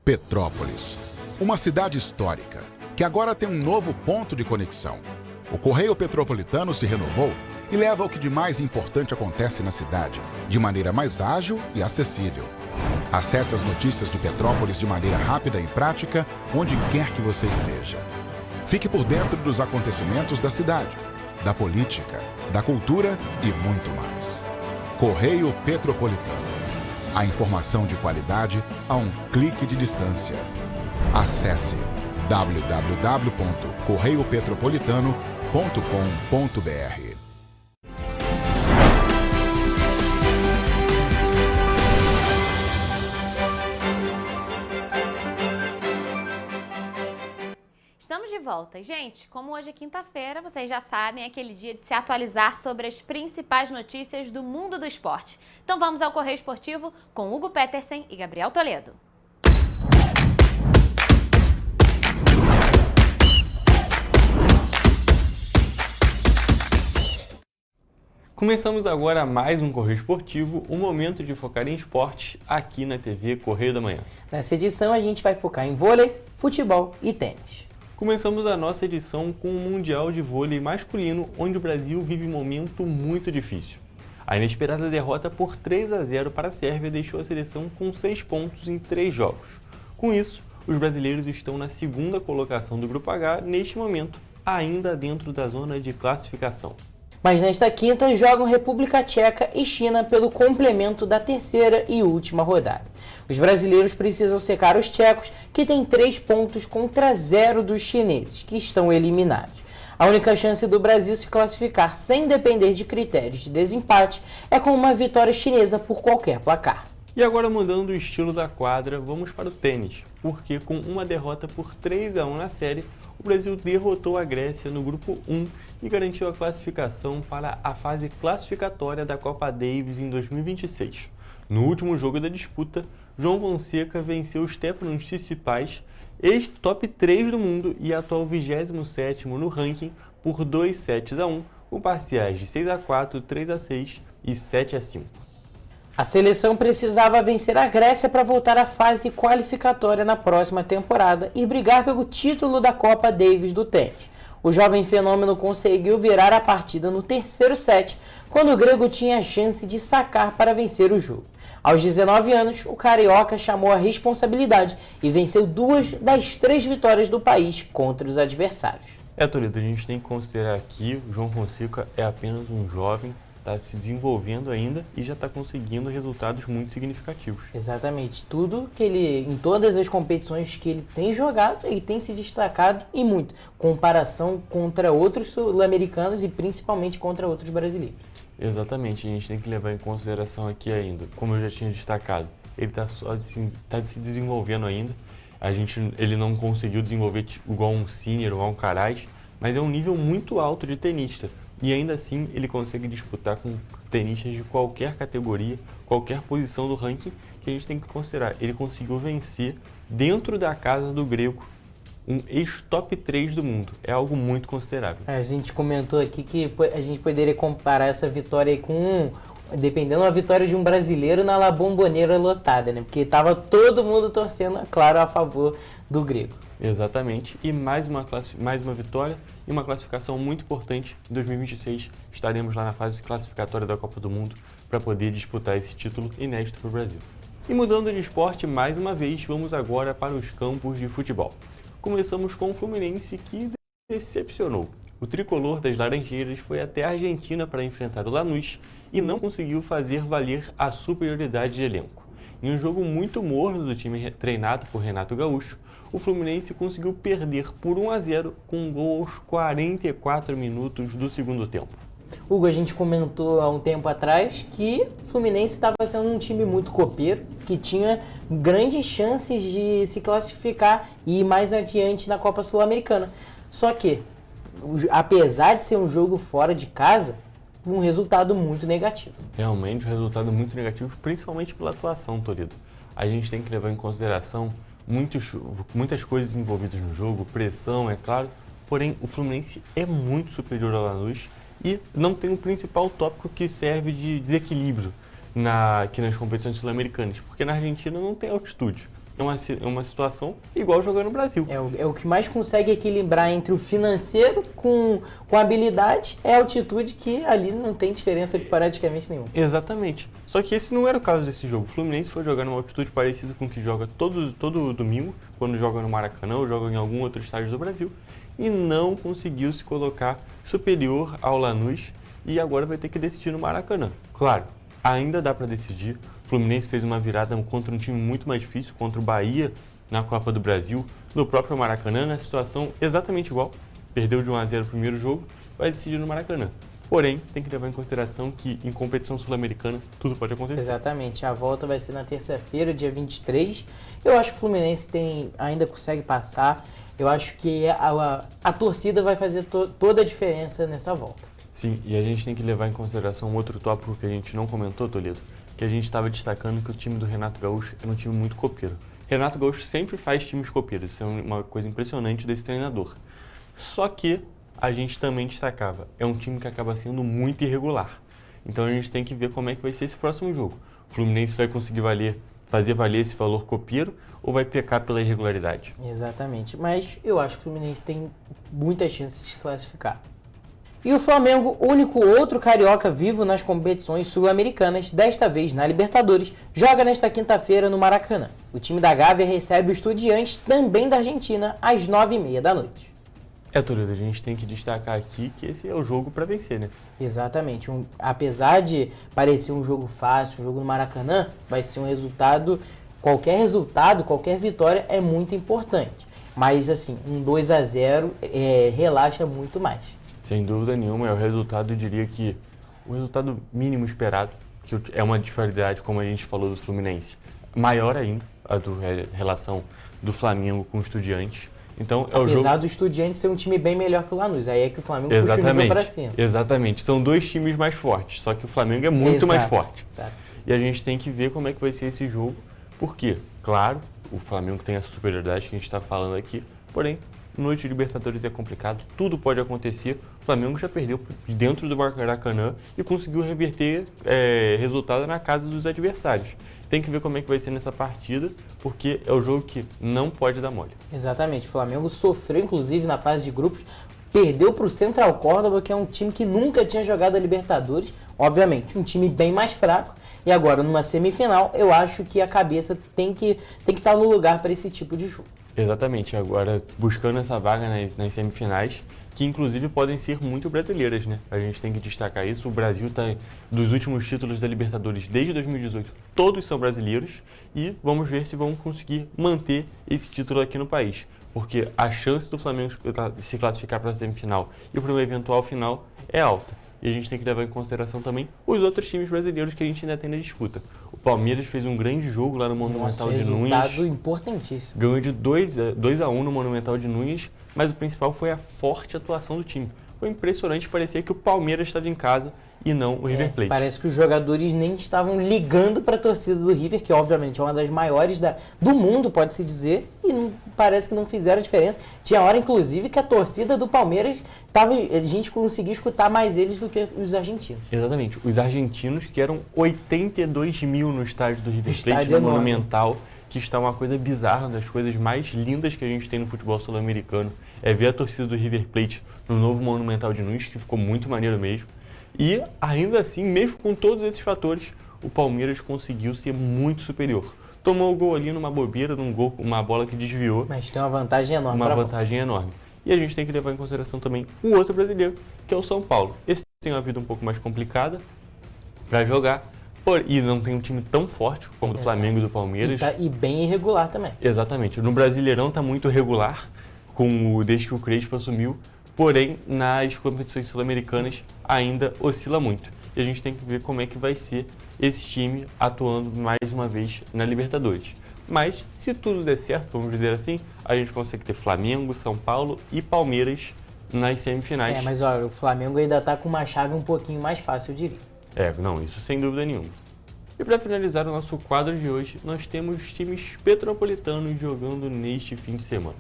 Petrópolis, uma cidade histórica, que agora tem um novo ponto de conexão. O Correio Petropolitano se renovou e leva o que de mais importante acontece na cidade, de maneira mais ágil e acessível. Acesse as notícias de Petrópolis de maneira rápida e prática, onde quer que você esteja. Fique por dentro dos acontecimentos da cidade, da política, da cultura e muito mais. Correio Petropolitano. A informação de qualidade a um clique de distância. Acesse www.correiopetropolitano.com.br. Estamos de volta. Gente, como hoje é quinta-feira, vocês já sabem, é aquele dia de se atualizar sobre as principais notícias do mundo do esporte. Então vamos ao Correio Esportivo com Hugo Petersen e Gabriel Toledo. Começamos agora mais um Correio Esportivo, um momento de focar em esportes aqui na TV Correio da Manhã. Nessa edição a gente vai focar em vôlei, futebol e tênis. Começamos a nossa edição com o Mundial de Vôlei Masculino, onde o Brasil vive um momento muito difícil. A inesperada derrota por 3-0 para a Sérvia deixou a seleção com 6 pontos em 3 jogos. Com isso, os brasileiros estão na segunda colocação do Grupo H neste momento, ainda dentro da zona de classificação. Mas nesta quinta jogam República Tcheca e China pelo complemento da terceira e última rodada. Os brasileiros precisam secar os tchecos, que têm 3 pontos contra 0 dos chineses, que estão eliminados. A única chance do Brasil se classificar sem depender de critérios de desempate é com uma vitória chinesa por qualquer placar. E agora, mudando o estilo da quadra, vamos para o tênis, porque com uma derrota por 3-1 na série, o Brasil derrotou a Grécia no grupo 1 e garantiu a classificação para a fase classificatória da Copa Davis em 2026. No último jogo da disputa, João Fonseca venceu Stefanos Tsitsipas, ex-top 3 do mundo e atual 27º no ranking, por 2-7-1, com parciais de 6-4, 3-6 e 7-5. A seleção precisava vencer a Grécia para voltar à fase qualificatória na próxima temporada e brigar pelo título da Copa Davis do tênis. O jovem fenômeno conseguiu virar a partida no terceiro set, quando o grego tinha a chance de sacar para vencer o jogo. Aos 19 anos, o carioca chamou a responsabilidade e venceu 2 das 3 vitórias do país contra os adversários. Toledo, a gente tem que considerar aqui, o João Fonseca é apenas um jovem, está se desenvolvendo ainda e já está conseguindo resultados muito significativos. Exatamente. Tudo que ele, em todas as competições que ele tem jogado, ele tem se destacado e muito. Comparação contra outros sul-americanos e principalmente contra outros brasileiros. Exatamente. A gente tem que levar em consideração aqui ainda, como eu já tinha destacado, ele está se desenvolvendo ainda. Ele não conseguiu desenvolver igual um Sinner ou um Caraz, mas é um nível muito alto de tenista. E ainda assim ele consegue disputar com tenistas de qualquer categoria, qualquer posição do ranking, que a gente tem que considerar. Ele conseguiu vencer dentro da casa do grego um ex-top 3 do mundo. É algo muito considerável. A gente comentou aqui que a gente poderia comparar essa vitória aí com, dependendo da vitória de um brasileiro na La Bombonera lotada, né? Porque estava todo mundo torcendo, claro, a favor do grego. Exatamente, e mais uma vitória e uma classificação muito importante. Em 2026 estaremos lá na fase classificatória da Copa do Mundo para poder disputar esse título inédito para o Brasil. E mudando de esporte mais uma vez, vamos agora para os campos de futebol. Começamos com o Fluminense, que decepcionou. O tricolor das Laranjeiras foi até a Argentina para enfrentar o Lanús e não conseguiu fazer valer a superioridade de elenco. Em um jogo muito morno do time treinado por Renato Gaúcho, o Fluminense conseguiu perder por 1-0 com um gol aos 44 minutos do segundo tempo. Hugo, a gente comentou há um tempo atrás que o Fluminense estava sendo um time muito copeiro, que tinha grandes chances de se classificar e ir mais adiante na Copa Sul-Americana. Só que, apesar de ser um jogo fora de casa, um resultado muito negativo. Realmente um resultado muito negativo, principalmente pela atuação, Toledo. A gente tem que levar em consideração muitas coisas envolvidas no jogo, pressão, é claro, porém o Fluminense é muito superior ao Lanús e não tem o principal tópico que serve de desequilíbrio aqui nas competições sul-americanas, porque na Argentina não tem altitude. É uma situação igual jogar no Brasil. É o que mais consegue equilibrar entre o financeiro com a habilidade, é a altitude, que ali não tem diferença praticamente nenhuma. Exatamente. Só que esse não era o caso desse jogo. O Fluminense foi jogar numa altitude parecida com o que joga todo domingo, quando joga no Maracanã ou joga em algum outro estádio do Brasil, e não conseguiu se colocar superior ao Lanús e agora vai ter que decidir no Maracanã. Claro, ainda dá para decidir. O Fluminense fez uma virada contra um time muito mais difícil, contra o Bahia, na Copa do Brasil, no próprio Maracanã, na situação exatamente igual. Perdeu de 1-0 o primeiro jogo, vai decidir no Maracanã. Porém, tem que levar em consideração que em competição sul-americana tudo pode acontecer. Exatamente, a volta vai ser na terça-feira, dia 23. Eu acho que o Fluminense ainda consegue passar. Eu acho que a torcida vai fazer toda a diferença nessa volta. Sim, e a gente tem que levar em consideração um outro tópico que a gente não comentou, Toledo, que a gente estava destacando que o time do Renato Gaúcho é um time muito copeiro. Renato Gaúcho sempre faz times copeiros, isso é uma coisa impressionante desse treinador. Só que a gente também destacava, é um time que acaba sendo muito irregular. Então a gente tem que ver como é que vai ser esse próximo jogo. O Fluminense vai conseguir fazer valer esse valor copeiro ou vai pecar pela irregularidade? Exatamente, mas eu acho que o Fluminense tem muitas chances de se classificar. E o Flamengo, único outro carioca vivo nas competições sul-americanas, desta vez na Libertadores, joga nesta quinta-feira no Maracanã. O time da Gávea recebe o Estudiantes, também da Argentina, às 9h30 da noite. Toledo, a gente tem que destacar aqui que esse é o jogo para vencer, né? Exatamente. Apesar de parecer um jogo fácil, um jogo no Maracanã, vai ser um resultado, qualquer vitória é muito importante. Mas assim, um 2-0 relaxa muito mais. Sem dúvida nenhuma, é o resultado, eu diria que o resultado mínimo esperado, que é uma disparidade, como a gente falou, do Fluminense, maior ainda, a relação do Flamengo com o Estudiantes. Então, apesar do Estudiantes ser um time bem melhor que o Lanús, aí é que o Flamengo puxa o nível para cima. Exatamente, são dois times mais fortes, só que o Flamengo é muito mais forte. Exato. E a gente tem que ver como é que vai ser esse jogo, porque, claro, o Flamengo tem essa superioridade que a gente está falando aqui, porém, noite de Libertadores é complicado, tudo pode acontecer. O Flamengo já perdeu dentro do Maracanã e conseguiu reverter resultado na casa dos adversários. Tem que ver como é que vai ser nessa partida, porque é o jogo que não pode dar mole. Exatamente, o Flamengo sofreu inclusive na fase de grupos, perdeu para o Central Córdoba, que é um time que nunca tinha jogado a Libertadores, obviamente, um time bem mais fraco, e agora numa semifinal eu acho que a cabeça tem que estar no lugar para esse tipo de jogo. Exatamente, agora buscando essa vaga nas semifinais, que inclusive podem ser muito brasileiras, né? A gente tem que destacar isso. O Brasil está dos últimos títulos da Libertadores desde 2018, todos são brasileiros e vamos ver se vão conseguir manter esse título aqui no país, porque a chance do Flamengo se classificar para a semifinal e para uma eventual final é alta. E a gente tem que levar em consideração também os outros times brasileiros que a gente ainda tem na disputa. O Palmeiras fez um grande jogo lá no Monumental de Nunes. Resultado importantíssimo. Ganhou de 2-1 no Monumental de Nunes, mas o principal foi a forte atuação do time. Foi impressionante, parecia que o Palmeiras estava em casa e não o River Plate. Parece que os jogadores nem estavam ligando para a torcida do River, que obviamente é uma das maiores do mundo, pode-se dizer, e parece que não fizeram diferença. Tinha hora, inclusive, que a torcida do Palmeiras, a gente conseguia escutar mais eles do que os argentinos. Exatamente. Os argentinos, que eram 82 mil no estádio do River Plate, no Monumental, que está uma coisa bizarra, uma das coisas mais lindas que a gente tem no futebol sul-americano, é ver a torcida do River Plate no novo Monumental de Nunes, que ficou muito maneiro mesmo. E, ainda assim, mesmo com todos esses fatores, o Palmeiras conseguiu ser muito superior. Tomou o gol ali numa bobeira, uma bola que desviou. Mas tem uma vantagem enorme. Uma vantagem enorme. E a gente tem que levar em consideração também o outro brasileiro, que é o São Paulo. Esse tem uma vida um pouco mais complicada para jogar, e não tem um time tão forte como o do Flamengo e do Palmeiras. E bem irregular também. Exatamente. No Brasileirão está muito regular, desde que o Crespo assumiu. Porém, nas competições sul-americanas ainda oscila muito. E a gente tem que ver como é que vai ser esse time atuando mais uma vez na Libertadores. Mas, se tudo der certo, vamos dizer assim, a gente consegue ter Flamengo, São Paulo e Palmeiras nas semifinais. Mas olha, o Flamengo ainda está com uma chave um pouquinho mais fácil, eu diria. Não, isso sem dúvida nenhuma. E para finalizar o nosso quadro de hoje, nós temos times petropolitanos jogando neste fim de semana.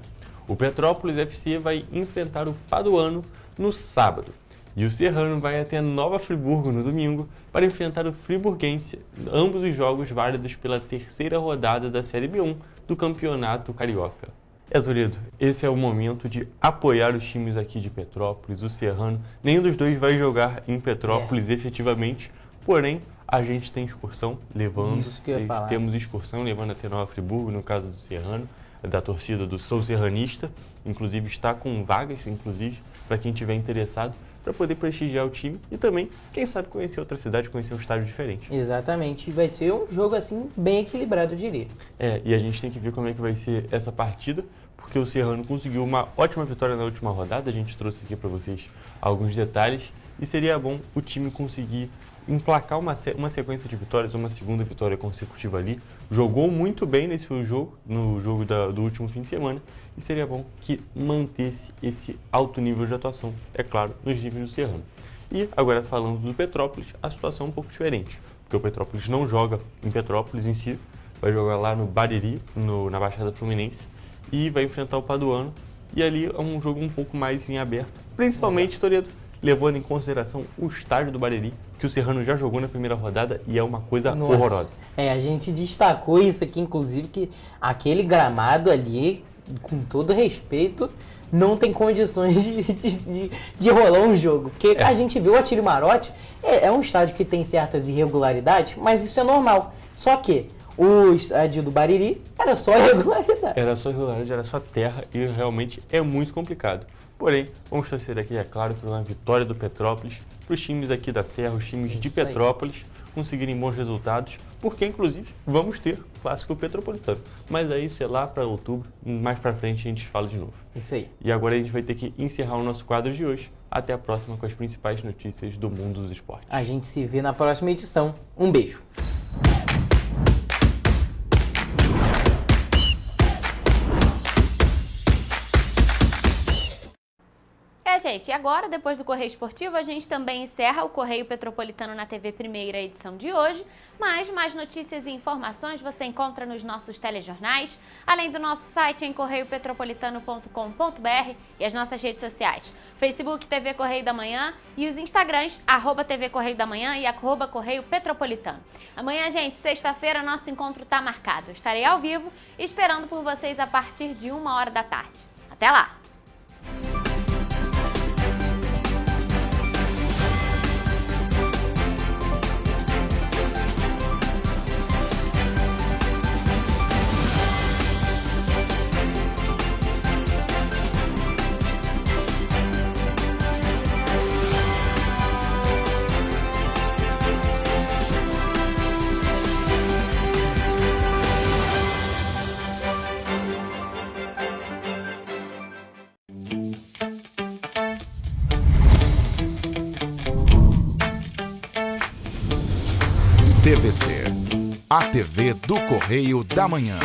O Petrópolis FC vai enfrentar o Paduano no sábado. E o Serrano vai até Nova Friburgo no domingo para enfrentar o Friburguense, ambos os jogos válidos pela terceira rodada da Série B1 do Campeonato Carioca. Toledo, esse é o momento de apoiar os times aqui de Petrópolis, o Serrano. Nenhum dos dois vai jogar em Petrópolis efetivamente, porém a gente tem excursão levando, temos excursão levando até Nova Friburgo, no caso do Serrano, da torcida do Sou Serranista, inclusive está com vagas, para quem estiver interessado, para poder prestigiar o time e também, quem sabe, conhecer outra cidade, conhecer um estádio diferente. Exatamente, vai ser um jogo assim bem equilibrado, eu diria. E a gente tem que ver como é que vai ser essa partida, porque o Serrano conseguiu uma ótima vitória na última rodada, a gente trouxe aqui para vocês alguns detalhes, e seria bom o time conseguir emplacar uma sequência de vitórias, uma segunda vitória consecutiva ali. Jogou muito bem nesse jogo, no jogo do último fim de semana, e seria bom que mantesse esse alto nível de atuação, é claro, nos níveis do Serrano. E agora falando do Petrópolis, a situação é um pouco diferente, porque o Petrópolis não joga em Petrópolis em si, vai jogar lá no Bariri, na Baixada Fluminense, e vai enfrentar o Paduano, e ali é um jogo um pouco mais em aberto, principalmente, Toledo, levando em consideração o estádio do Bariri, que o Serrano já jogou na primeira rodada e é uma coisa horrorosa. A gente destacou isso aqui, inclusive, que aquele gramado ali, com todo respeito, não tem condições de rolar um jogo. Porque a gente viu o Atílio Marotti, é um estádio que tem certas irregularidades, mas isso é normal. Só que o estádio do Bariri era só irregularidade. Era só irregularidade, era só terra e realmente é muito complicado. Porém, vamos torcer aqui, é claro, por uma vitória do Petrópolis, para os times aqui da Serra, os times de Petrópolis, conseguirem bons resultados, porque, inclusive, vamos ter Clássico Petropolitano. Mas aí, isso é lá para outubro, mais para frente a gente fala de novo. Isso aí. E agora a gente vai ter que encerrar o nosso quadro de hoje. Até a próxima com as principais notícias do mundo dos esportes. A gente se vê na próxima edição. Um beijo. Gente, e agora, depois do Correio Esportivo, a gente também encerra o Correio Petropolitano na TV Primeira edição de hoje, mas mais notícias e informações você encontra nos nossos telejornais, além do nosso site em correiopetropolitano.com.br e as nossas redes sociais, Facebook TV Correio da Manhã e os Instagrams, @TV Correio da Manhã e @Correio Petropolitano. Amanhã, gente, sexta-feira, nosso encontro está marcado. Estarei ao vivo esperando por vocês a partir de 1h da tarde. Até lá! TVC, a TV do Correio da Manhã.